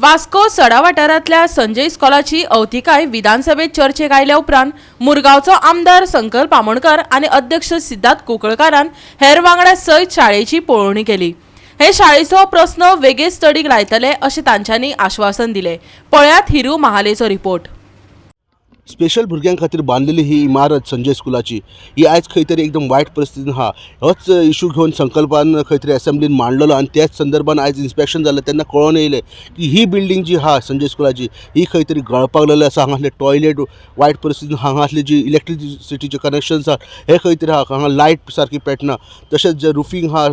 वास्को सडा वाठारांतल्या संजय इस्कॉलाची अवतिकाय विधानसभेत चर्चेक आयल्या उपरांत मुरगांवचो आमदार संकल्प आमोणकर आनी अध्यक्ष सिद्धार्थ कुंकळकारान हेर वांगड्या सयत शाळेची पळोवणी केली। हे शाळेचो प्रस्न वेगळे स्टडीक लायतले अशें तांच्यांनी आश्वासन दिले। पळयात हिरू महालेचो रिपोर्ट। स्पेशल भुरग्यां खातीर बांदलेली ही इमारत संजय स्कुलाची ही आयज खंय तरी एकदम वायट परिस्थितीन आहा। होच इशू घेवन संकल्पान खंय तरी असेंब्लीन मांडलेलो आनी त्याच संदर्भान आयज इन्स्पेक्शन जालें तेन्ना कळोन येयलें की ही बिल्डींग जी आहा संजय स्कुलाची ही खंय तरी गळपाक लागली आसा। हांगासले टॉयलेट वायट परिस्थितीन, हांगासले जी इलेक्ट्रिसिटीचे कनेक्शन्स आहा हे खंय तरी आहा, हांगा लायट सारकी पेटना, तशेंच जे रुफींग आहा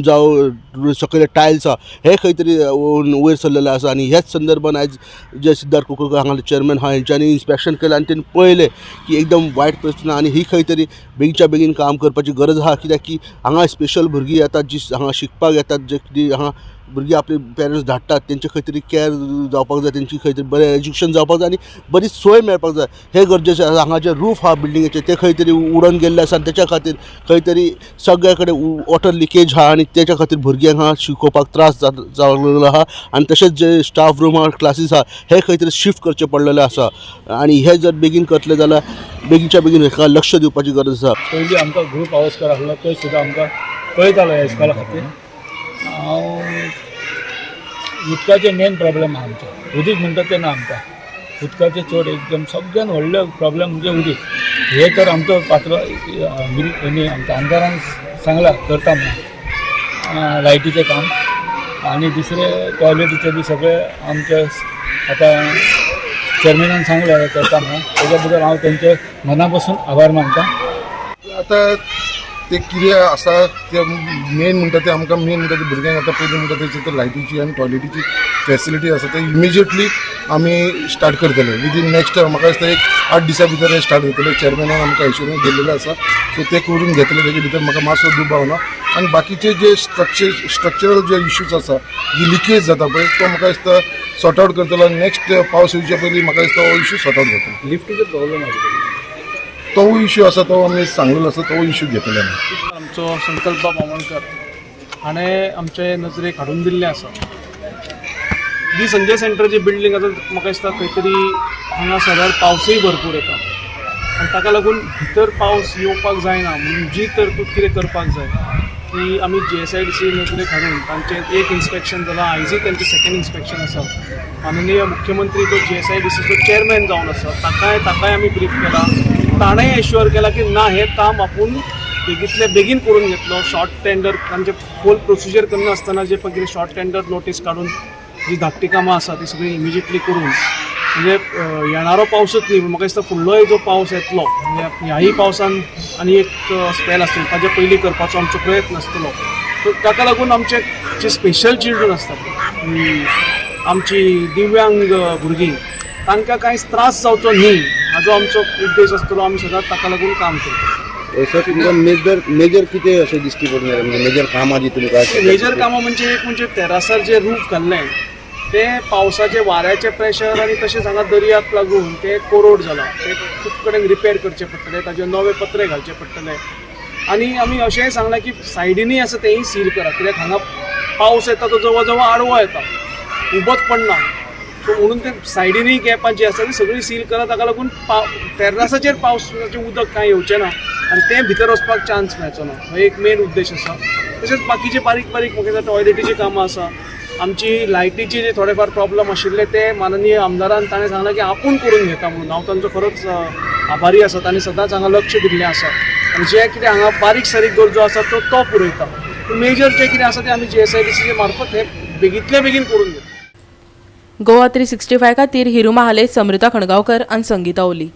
जावं सकयल टायल्स आहा हे खंय तरी वयर सरलेले आसा। आनी ह्याच संदर्भान आयज जे सिद्धार्थ कुंकळकर हांगाले चेअरमॅन आहा हेंच्यांनी इन्स्पेक्शन केलें आनी तेणें पळयलें की एकदम वायट परिस्थिती आनी ही खंय तरी बेगीच्या बेगीन काम करपाची गरज आहा। कित्याक की हांगा स्पेशल भुरगीं येतात जी हांगा शिकपाक येतात, जे हांगा भुरगीं आपले पेरंट्स धाडटात तेंचे खंय तरी केअर जावपाक जाय, तेंची खंय तरी बरें एज्युकेशन जावपाक जाय आनी बरी सोय मेळपाक जाय हे गरजेचें आसा। हांगा जे रूफ आहा बिल्डिंगेचे ते खंय तरी उडोवन गेल्ले आसा, तेच्या खातीर खंय तरी सगळे कडेन वॉटर लिकेज आहा आनी तेच्या खातीर भुरग्यांक हांगा शिकोवपाक त्रास जावलेलो आहा। आनी तशेंच जे स्टाफ रूम आहा, क्लासीस आहा हे खंय तरी शिफ्ट करचे पडलेले आसा आनी हे जर बेगीन करतले जाल्यार बेगीच्या बेगीन हेका लक्ष दिवपाची गरज आसा। पयलीं आमकां ग्रूप आवास्कर आसलो तो सुद्दां आमकां पळयतालो ह्या इस्कॉला खातीर। उदकाचे मेन प्रॉब्लेम आहा आमचो, उदीक म्हणटा तें ना आमकां उदकाचें चड एकदम सगळ्यान व्हडलो प्रॉब्लेम म्हणजे उदीक। हे तर आमचो पात्र हेणी आमकां आमदारान सांगला करता म्हणून लायटीचें काम आनी दुसरें टॉयलेटीचें बी सगळें आमचे आतां चेअरमॅनान सांगलें करता म्हणून। तेज्या बद्दल हांव तेंचे मना पासून आभार मानता। आतां ते कितें आसा ते मेन म्हणटा ते आमकां मेन म्हणटा ते भुरग्यांक आतां पयलीं म्हणटा तेची लायटीची आनी टॉयलेटीची फॅसिलिटी आसा ते इमिजिएटली आमी स्टार्ट करतले विदीन नेक्स्ट म्हाका दिसता एक 8 दिसां भितर हे स्टार्ट करतले। चेअरमॅनान आमकां एश्युरन्स दिल्लेलो आसा सो ते करून घेतले। तेजे भितर म्हाका मातसो दुबाव ना आनी बाकीचे जे स्ट्रक्चरल जे इश्यूज आसा जी लिकेज जाता पळय तो म्हाका दिसता सॉर्ट आउट करतलो। नेक्स्ट पावस येवचे पयलीं म्हाका दिसता हो इश्यू सॉर्ट आउट जातलो। लिफ्टीचो प्रॉब्लेम आसा तो इश्यू आसा तो आमी सांगलेलो आसा तो इश्यू घेतले आमी। आमचो संकल्प आमोणकर हाणें आमचे नजरेक हाडून दिल्लें आसा जी संजय सेंटर जी बिल्डींग आसा म्हाका दिसता खंय तरी हांगा सगळ्यात पावसूय भरपूर येता आनी ताका लागून भितर पावस येवपाक जायना म्हणून जी तरतूद कितें करपाक जाय ती आमी GSIDC नजरेक हाडून तांचें एक इन्स्पेक्शन जालां, आयजूय तेंचें सेकंड इन्स्पेक्शन आसा। माननीय मुख्यमंत्री तो GSIDCचो चेअरमॅन जावन आसा ताकाय आमी ब्रीफ केला। ताणें एश्युअर केला की ना हे काम आपूण बेगीतले बेगीन करून घेतलो। शॉर्ट टेंडर तांचे फूल प्रोसिजर करनासतना जे पळय कितें शॉर्ट टेंडर नोटीस काडून जी धाकटी कामां आसा ती सगळी इमिजिएटली करून म्हणजे येणारो पावसूच न्ही म्हाका दिसता फुडलोय जो पावस येतलो म्हणजे ह्याही पावसान आनी एक स्पेल आसतलो ताच्या पयलीं करपाचो आमचो प्रयत्न आसतलो। सो ताका लागून आमचे जे स्पेशल चिल्ड्रन आसतात आमची दिव्यांग भुरगीं तांकां कांय त्रास जावचो न्ही हाजो आमचो उद्देश आसतलो। आमी सदांच ताका लागून काम करता। सर तुमकां मेजर कितें अशें दिश्टी पडलें म्हणजे मेजर कामां जी तुमकां मेजर कामां म्हणजे एक म्हणजे टॅरासार जे रूफ घाल्लें ते पावसाचे वाऱ्याचे प्रेशर आनी तशेंच हांगा दर्याक लागून ते कोरोड जाला। ते खूब कडेन रिपेर करचे पडटले, ताचे नवे पत्रे घालचे पडटले आनी आमी अशेंय सांगलां की सायडीनूय आसा तेंय सील करा कित्याक हांगा पावस येता तो जवळ जवळ आडवो येता, उबोच पडना। सो म्हणून ते सायडीनूय गॅपां जी आसा ती सगळी सील करा ताका लागून टॅरासाचेर पावसाचें उदक कांय येवचें ना आनी तें भितर वचपाक चान्स मेळचो ना। हो एक मेन उद्देश आसा। तशेंच बाकीचे बारीक बारीक म्हाका दिसता टॉयलेटीची कामां आसा, आमची लायटीची जे थोडेफार प्रॉब्लेम आशिल्ले ते माननीय आमदारान ताणें सांगलां की आपूण करून घेता म्हणून। हांव तांचो खरोच आभारी आसा। तांणी सदांच हांगा लक्ष दिल्लें आसा आनी जे कितें हांगा बारीक सारीक गरजो आसा तो पुरयता। मेजर जे कितें आसा तें आमी GSIDC मार्फत हे बेगींतले बेगीन करून घेता। गोवा 365 खातीर हिरू महाले, समृता खणगांवकर आनी संगीता ओली।